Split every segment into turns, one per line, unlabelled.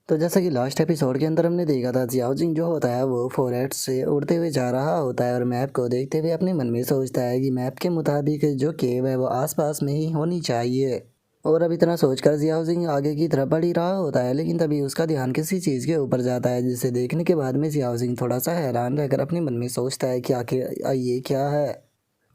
तो जैसा कि लास्ट एपिसोड के अंदर हमने देखा था, जियाओजिंग जो होता है वो फॉरेस्ट से उड़ते हुए जा रहा होता है और मैप को देखते हुए अपने मन में सोचता है कि मैप के मुताबिक जो केव है वो आसपास में ही होनी चाहिए। और अब इतना सोचकर जियाओजिंग आगे की तरफ बढ़ ही रहा होता है, लेकिन तभी उसका ध्यान किसी चीज़ के ऊपर जाता है, जिसे देखने के बाद में जियाओजिंग थोड़ा सा हैरान रहकर अपने मन में सोचता है कि आखिर ये क्या है।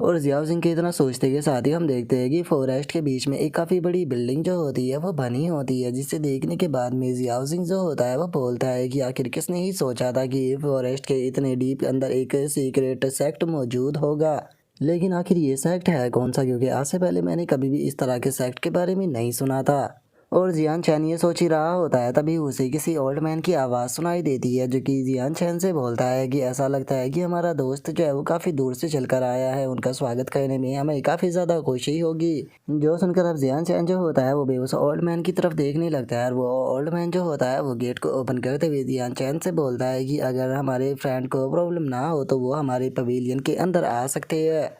और जियाओ सिंह के इतना सोचते के साथ ही हम देखते हैं कि फॉरेस्ट के बीच में एक काफ़ी बड़ी बिल्डिंग जो होती है वो बनी होती है, जिसे देखने के बाद में जियाओ सिंह जो होता है वो बोलता है कि आखिर किसने ही सोचा था कि फॉरेस्ट के इतने डीप अंदर एक सीक्रेट सेक्ट मौजूद होगा। लेकिन आखिर ये सेक्ट है कौन सा, क्योंकि आज से पहले मैंने कभी भी इस तरह के सेक्ट के बारे में नहीं सुना था। और जियान चैन ये सोच ही रहा होता है, तभी उसे किसी ओल्ड मैन की आवाज़ सुनाई देती है, जो कि जियान चैन से बोलता है कि ऐसा लगता है कि हमारा दोस्त जो है वो काफ़ी दूर से चलकर आया है, उनका स्वागत करने में हमें काफ़ी ज़्यादा खुशी होगी। जो सुनकर अब जियान चैन जो होता है वो बेबस ओल्ड मैन की तरफ देखने लगता है, और वो ओल्ड मैन जो होता है वो गेट को ओपन करते हुए जियान चैन से बोलता है कि अगर हमारे फ्रेंड को प्रॉब्लम ना हो तो वो हमारे पवेलियन के अंदर आ सकते हैं।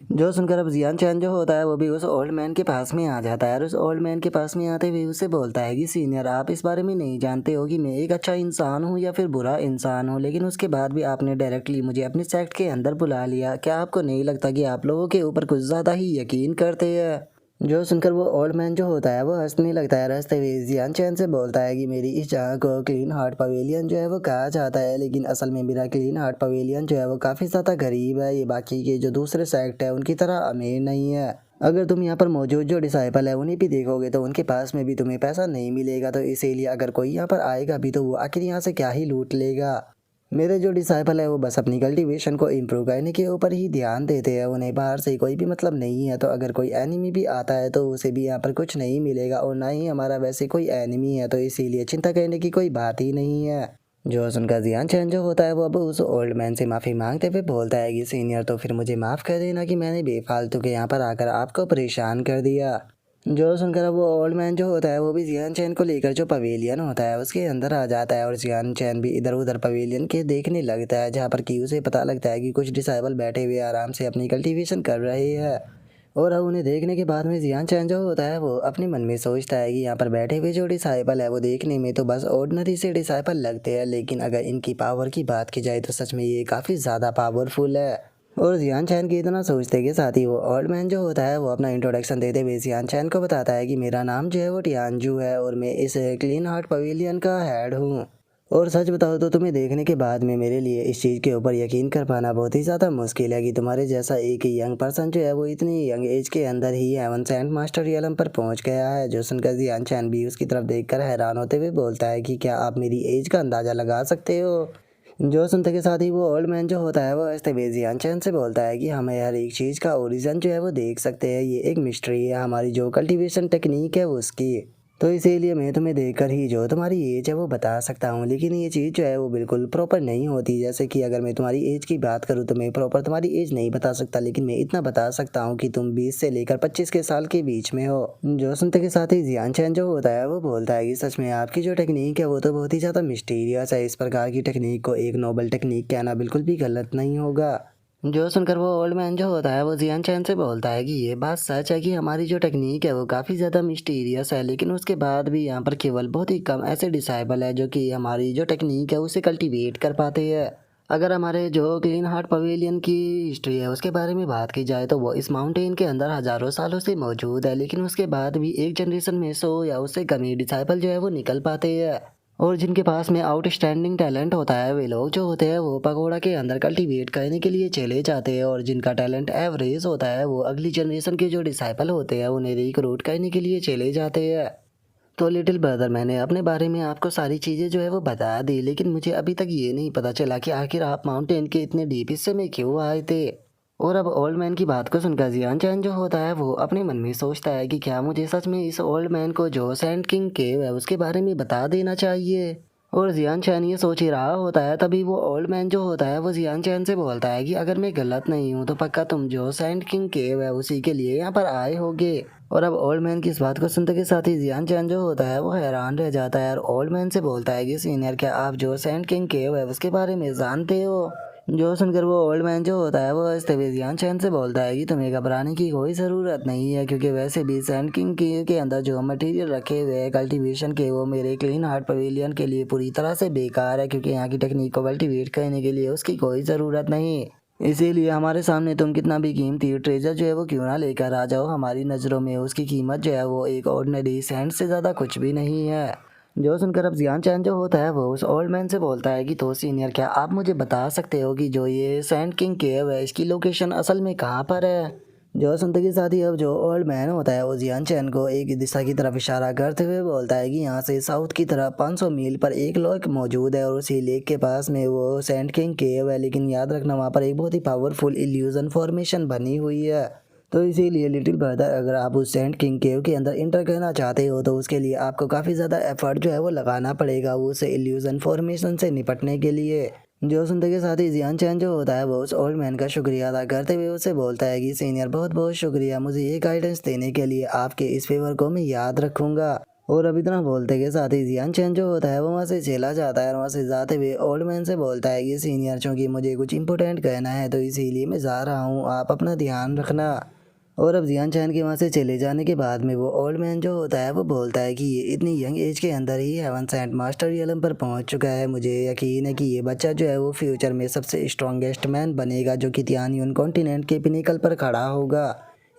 जो सुनकर अब जियान चैन जो होता है वो भी उस ओल्ड मैन के पास में आ जाता है, और उस ओल्ड मैन के पास में आते हुए उससे बोलता है कि सीनियर, आप इस बारे में नहीं जानते हो कि मैं एक अच्छा इंसान हूँ या फिर बुरा इंसान हूँ, लेकिन उसके बाद भी आपने डायरेक्टली मुझे अपनी सेक्ट के अंदर बुला लिया। क्या आपको नहीं लगता कि आप लोगों के ऊपर कुछ ज़्यादा ही यकीन करते हैं? जो सुनकर वो ओल्ड मैन जो होता है वो हंसने लगता है, हंसते हुए जियान चैन से बोलता है कि मेरी इस जगह को क्लीन हार्ट पवेलियन जो है वो कहा जाता है, लेकिन असल में मेरा क्लीन हार्ट पवेलियन जो है वो काफ़ी ज़्यादा गरीब है। ये बाकी के जो दूसरे सेक्ट है उनकी तरह अमीर नहीं है। अगर तुम यहाँ पर मौजूद जो डिसाइपल है उन्हें भी देखोगे तो उनके पास में भी तुम्हें पैसा नहीं मिलेगा, तो इसीलिए अगर कोई यहाँ पर आएगा भी तो वो आखिर यहाँ से क्या ही लूट लेगा। मेरे जो डिसाइपल है वो बस अपनी कल्टीवेशन को इम्प्रूव करने के ऊपर ही ध्यान देते हैं, उन्हें बाहर से कोई भी मतलब नहीं है। तो अगर कोई एनिमी भी आता है तो उसे भी यहाँ पर कुछ नहीं मिलेगा, और ना ही हमारा वैसे कोई एनिमी है, तो इसीलिए चिंता करने की कोई बात ही नहीं है। जो सुनकर जियान चैन जो होता है वो अब उस ओल्ड मैन से माफ़ी मांगते हुए बोलता है कि सीनियर, तो फिर मुझे माफ़ कर देना कि मैंने बेफालतू के यहाँ पर आकर आपको परेशान कर दिया। जो सुनकर अब वो ओल्ड मैन जो होता है वो भी जियान चैन को लेकर जो पवेलियन होता है उसके अंदर आ जाता है, और जियान चैन भी इधर उधर पवेलियन के देखने लगता है, जहाँ पर कि उसे पता लगता है कि कुछ डिसाइबल बैठे हुए आराम से अपनी कल्टीवेशन कर रहे हैं। और अब उन्हें देखने के बाद में जियान चैन जो होता है वो अपने मन में सोचता है कि यहाँ पर बैठे हुए जो डिसाइबल है वो देखने में तो बस ऑर्डिनरी से डिसाइबल लगते हैं, लेकिन अगर इनकी पावर की बात की जाए तो सच में ये काफ़ी ज़्यादा पावरफुल है। और जियान चैन की इतना सोचते के साथ ही वो ओल्ड मैन जो होता है वो अपना इंट्रोडक्शन देते हुए जियान चैन को बताता है कि मेरा नाम जो है वो टियानजू है, और मैं इस क्लीन हार्ट पवेलियन का हेड हूँ। और सच बताओ तो तुम्हें देखने के बाद में मेरे लिए इस चीज़ के ऊपर यकीन कर पाना बहुत ही ज़्यादा मुश्किल है कि तुम्हारे जैसा एक यंग पर्सन जो है वो इतनी यंग एज के अंदर ही हेवन सेंट मास्टर रियलम पर पहुंच गया है। जो सुनकर जियान चैन भी उसकी तरफ देखकर हैरान होते हुए बोलता है कि क्या आप मेरी एज का अंदाज़ा लगा सकते हो? जो सुनते के साथ ही वो ओल्ड मैन जो होता है वो हंसते हुए जियान चैन से बोलता है कि हमें हर एक चीज़ का ओरिजिन जो है वो देख सकते हैं, ये एक मिस्ट्री है हमारी जो कल्टीवेशन टेक्निक है वो उसकी। तो इसीलिए मैं तुम्हें देखकर ही जो तुम्हारी एज है वो बता सकता हूँ, लेकिन ये चीज़ जो है वो बिल्कुल प्रॉपर नहीं होती। जैसे कि अगर मैं तुम्हारी एज की बात करूँ तो मैं प्रॉपर तुम्हारी एज नहीं बता सकता, लेकिन मैं इतना बता सकता हूँ कि तुम 20 से लेकर 25 के साल के बीच में हो। जो सुनते के साथ ही जियान चैन जो होता है वो बोलता है कि सच में आपकी जो टेक्निक है वो तो बहुत ही ज़्यादा मिस्टीरियस है। इस प्रकार की टेक्निक को एक नोबल टेक्निक कहना बिल्कुल भी गलत नहीं होगा। जो सुनकर वो ओल्ड मैन जो होता है वो जियान चैन से बोलता है कि ये बात सच है कि हमारी जो टेक्निक है वो काफ़ी ज़्यादा मिस्टीरियस है, लेकिन उसके बाद भी यहाँ पर केवल बहुत ही कम ऐसे डिसाइबल है जो कि हमारी जो टेक्निक है उसे कल्टीवेट कर पाते हैं। अगर हमारे जो क्लीन हार्ट पवेलियन की हिस्ट्री है उसके बारे में बात की जाए तो वो इस माउंटेन के अंदर हज़ारों सालों से मौजूद है, लेकिन उसके बाद भी एक जनरेशन में 100 या उससे कम ही डिसाइबल जो है वो निकल पाते हैं। और जिनके पास में आउटस्टैंडिंग टैलेंट होता है वे लोग जो होते हैं वो पकोड़ा के अंदर कल्टीवेट करने के लिए चले जाते हैं, और जिनका टैलेंट एवरेज होता है वो अगली जनरेशन के जो डिसाइपल होते हैं उन्हें रिक्रूट करने के लिए चले जाते हैं। तो लिटिल ब्रदर, मैंने अपने बारे में आपको सारी चीज़ें जो है वो बता दी, लेकिन मुझे अभी तक ये नहीं पता चला कि आखिर आप माउंटेन के इतने डीप हिस्से में क्यों आए थे। और अब ओल्ड मैन की बात को सुनकर जियान चैन जो होता है वो अपने मन में सोचता है कि क्या मुझे सच में इस ओल्ड मैन को जो सैंड किंग केव है उसके बारे में बता देना चाहिए। और जियान चैन ये सोच ही रहा होता है, तभी वो ओल्ड मैन जो होता है वो जियान चैन से बोलता है कि अगर मैं गलत नहीं हूँ तो पक्का तुम जो सैंड किंग केव है उसी के लिए यहाँ पर आए होगे। और अब ओल्ड मैन की इस बात को सुनते के साथ ही जियान चैन जो होता है वो हैरान रह जाता है, और ओल्ड मैन से बोलता है कि सीनियर, क्या आप जो सैंड किंग केव है उसके बारे में जानते हो? जो सुनकर वो ओल्ड मैन जो होता है वो हंसते हुए जियान चैन से बोलता है कि तुम्हें घबराने की कोई ज़रूरत नहीं है, क्योंकि वैसे भी सैंड किंग के अंदर जो मटेरियल रखे हुए हैं कल्टीवेशन के, वो मेरे क्लीन हार्ट पवेलियन के लिए पूरी तरह से बेकार है, क्योंकि यहाँ की टेक्निक को कल्टीवेट करने के लिए उसकी कोई ज़रूरत नहीं। इसीलिए हमारे सामने तुम कितना भी कीमती ट्रेजर जो है वो क्यों ना लेकर आ जाओ, हमारी नज़रों में उसकी कीमत जो है वो एक ऑर्डिनरी सैंड से ज़्यादा कुछ भी नहीं है। जो सुनकर अब जियान चैन जो होता है वो उस ओल्ड मैन से बोलता है कि तो सीनियर, क्या आप मुझे बता सकते हो कि जो ये सैंड किंग केव है इसकी लोकेशन असल में कहाँ पर है। जो सुनते के साथ ही अब जो ओल्ड मैन होता है वो जियान चैन को एक दिशा की तरफ इशारा करते हुए बोलता है कि यहाँ से साउथ की तरफ 500 मील पर एक लेक मौजूद है और उसी लेक के पास में वो सैंड किंग केव है, लेकिन याद रखना वहाँ पर एक बहुत ही पावरफुल इल्यूजन फॉर्मेशन बनी हुई है। तो इसीलिए लिटिल ब्रदर, अगर आप उस सेंट किंग केव के अंदर इंटर करना चाहते हो तो उसके लिए आपको काफ़ी ज़्यादा एफर्ट जो है वो लगाना पड़ेगा उस इल्यूजन फॉर्मेशन से निपटने के लिए। जो सुनते के साथ ही जियान चैन जो होता है वो उस ओल्ड मैन का शुक्रिया अदा करते हुए उसे बोलता है कि सीनियर, बहुत बहुत शुक्रिया मुझे ये गाइडेंस देने के लिए, आपके इस फेवर को मैं याद रखूंगा। और अब इतना बोलते के साथ ही जियान चैन जो होता है वो वहाँ से चला जाता है और वहाँ से जाते हुए ओल्ड मैन से बोलता है कि सीनियर, चूँकि मुझे कुछ इंपॉर्टेंट कहना है तो इसीलिए मैं जा रहा हूँ, आप अपना ध्यान रखना। और अब जियान चैन के वहाँ से चले जाने के बाद में वो ओल्ड मैन जो होता है वो बोलता है कि ये इतनी यंग एज के अंदर ही हेवन सेंट मास्टर रियलम पर पहुँच चुका है। मुझे यकीन है कि ये बच्चा जो है वो फ्यूचर में सबसे स्ट्रॉन्गेस्ट मैन बनेगा, जो कि तियानयुन कॉन्टिनेंट के पिनिकल पर खड़ा होगा।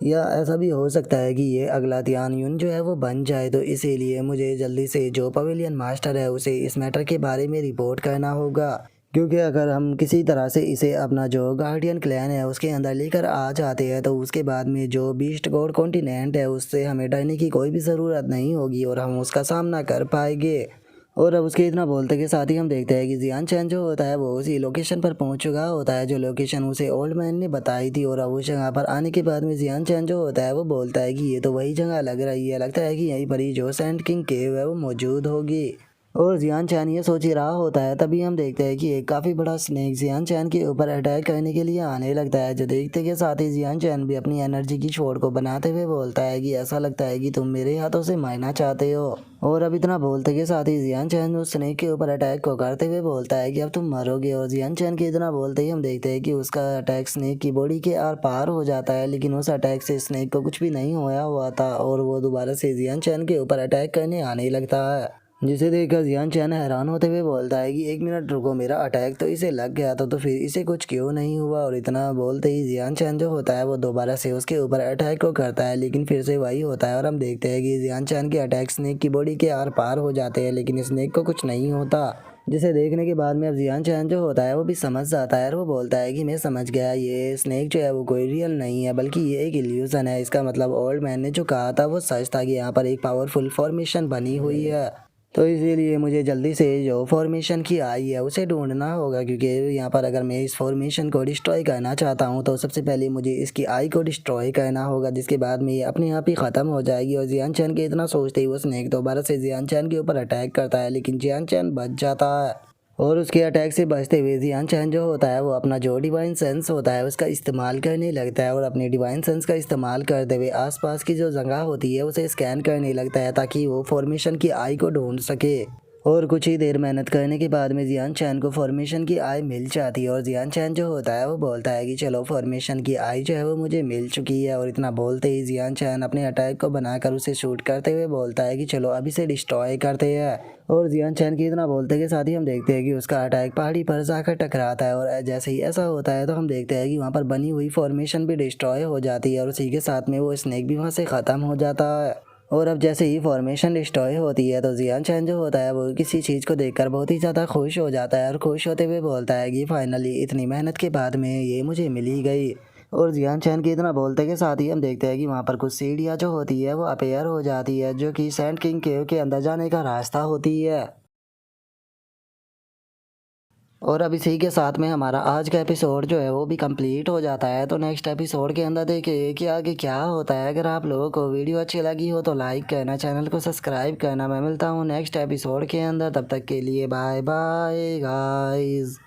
या ऐसा भी हो सकता है कि ये अगला तियानयुन जो है वो बन जाए। तो इसीलिए मुझे जल्दी से जो पवेलियन मास्टर है उसे इस मैटर के बारे में रिपोर्ट करना होगा, क्योंकि अगर हम किसी तरह से इसे अपना जो गार्डियन क्लैन है उसके अंदर लेकर आ जाते हैं तो उसके बाद में जो बीस्ट गॉड कॉन्टिनेंट है उससे हमें डरने की कोई भी ज़रूरत नहीं होगी और हम उसका सामना कर पाएंगे। और अब उसके इतना बोलते के साथ ही हम देखते हैं कि जियान चैन जो होता है वो उसी लोकेशन पर पहुंच चुका होता है जो लोकेशन उसे ओल्ड मैन ने बताई थी। और अब उस जगह पर आने के बाद में जियान चैन जो होता है वो बोलता है कि ये तो वही जगह लग रही है, लगता है कि यहीं पर ही जो सैंड किंग केव है वो मौजूद होगी। और जियान चैन ये सोच ही रहा होता है, तभी हम देखते हैं कि एक काफ़ी बड़ा स्नेक जियान चैन के ऊपर अटैक करने के लिए आने लगता है। जो देखते के साथ ही जियान चैन भी अपनी एनर्जी की छोड़ को बनाते हुए बोलता है कि ऐसा लगता है कि तुम मेरे हाथों से मारना चाहते हो। और अब इतना बोलते के साथ ही जियान चैन उस स्नेक के ऊपर अटैक को करते हुए बोलता है कि अब तुम मरोगे। और जियान चैन के इतना बोलते ही हम देखते हैं कि उसका अटैक स्नेक की बॉडी के आर पार हो जाता है, लेकिन उस अटैक से स्नेक को कुछ भी नहीं होया हुआ था और वो दोबारा से जियान चैन के ऊपर अटैक करने आने लगता है। जिसे देखकर जियान चैन हैरान होते हुए बोलता है कि 1 मिनट रुको, मेरा अटैक तो इसे लग गया था तो फिर इसे कुछ क्यों नहीं हुआ। और इतना बोलते ही जियान चैन जो होता है वो दोबारा से उसके ऊपर अटैक को करता है, लेकिन फिर से वही होता है और हम देखते हैं कि जियान चैन के अटैक स्नेक की बॉडी के आर पार हो जाते हैं, लेकिन स्नेक को कुछ नहीं होता। जिसे देखने के बाद में अब जियान चैन जो होता है वो भी समझ जाता है और वो बोलता है कि मैं समझ गया, ये स्नेक जो है वो कोई रियल नहीं है बल्कि ये एक इल्यूजन है। इसका मतलब ओल्ड मैन ने जो कहा था वो सच था कि यहाँ पर एक पावरफुल फॉर्मेशन बनी हुई है। तो इसीलिए मुझे जल्दी से जो फॉर्मेशन की आई है उसे ढूंढना होगा, क्योंकि यहाँ पर अगर मैं इस फॉर्मेशन को डिस्ट्रॉय करना चाहता हूँ तो सबसे पहले मुझे इसकी आई को डिस्ट्रॉय करना होगा, जिसके बाद में ये अपने आप ही ख़त्म हो जाएगी। और जियान चैन के इतना सोचते ही वो स्नेक दोबारा से जियान चैन के ऊपर अटैक करता है, लेकिन जियान चैन बच जाता है। और उसके अटैक से बचते हुए जियान चैन जो होता है वो अपना जो डिवाइन सेंस होता है उसका इस्तेमाल करने लगता है और अपने डिवाइन सेंस का इस्तेमाल करते हुए आसपास की जो जगह होती है उसे स्कैन करने लगता है ताकि वो फॉर्मेशन की आई को ढूंढ सके। और कुछ ही देर मेहनत करने के बाद में जियान चैन को फॉर्मेशन की आई मिल जाती है और जियान चैन जो होता है वो बोलता है कि चलो फॉर्मेशन की आई जो है वो मुझे मिल चुकी है। और इतना बोलते ही जियान चैन अपने अटैक को बनाकर उसे शूट करते हुए बोलता है कि चलो अभी से डिस्ट्रॉय करते हैं। और जियान चैन की इतना बोलते के साथ ही हम देखते हैं कि उसका अटैक पहाड़ी पर जाकर टकराता है और जैसे ही ऐसा होता है तो हम देखते हैं कि वहाँ पर बनी हुई फॉर्मेशन भी डिस्ट्रॉय हो जाती है और उसी के साथ में वो स्नेक भी वहाँ से ख़त्म हो जाता है। और अब जैसे ही फॉर्मेशन डिस्ट्रॉय होती है तो जियान चैन जो होता है वो किसी चीज़ को देखकर बहुत ही ज़्यादा खुश हो जाता है और खुश होते हुए बोलता है कि फाइनली इतनी मेहनत के बाद में ये मुझे मिल ही गई। और जियान चैन के इतना बोलते के साथ ही हम देखते हैं कि वहाँ पर कुछ सीढ़ियाँ जो होती है वो अपेयर हो जाती है, जो कि सैंड किंग केव के अंदर जाने का रास्ता होती है। और अब इसी के साथ में हमारा आज का एपिसोड जो है वो भी कंप्लीट हो जाता है। तो नेक्स्ट एपिसोड के अंदर देखिए कि आगे क्या होता है। अगर आप लोगों को वीडियो अच्छी लगी हो तो लाइक करना, चैनल को सब्सक्राइब करना। मैं मिलता हूँ नेक्स्ट एपिसोड के अंदर, तब तक के लिए बाय बाय गाइस।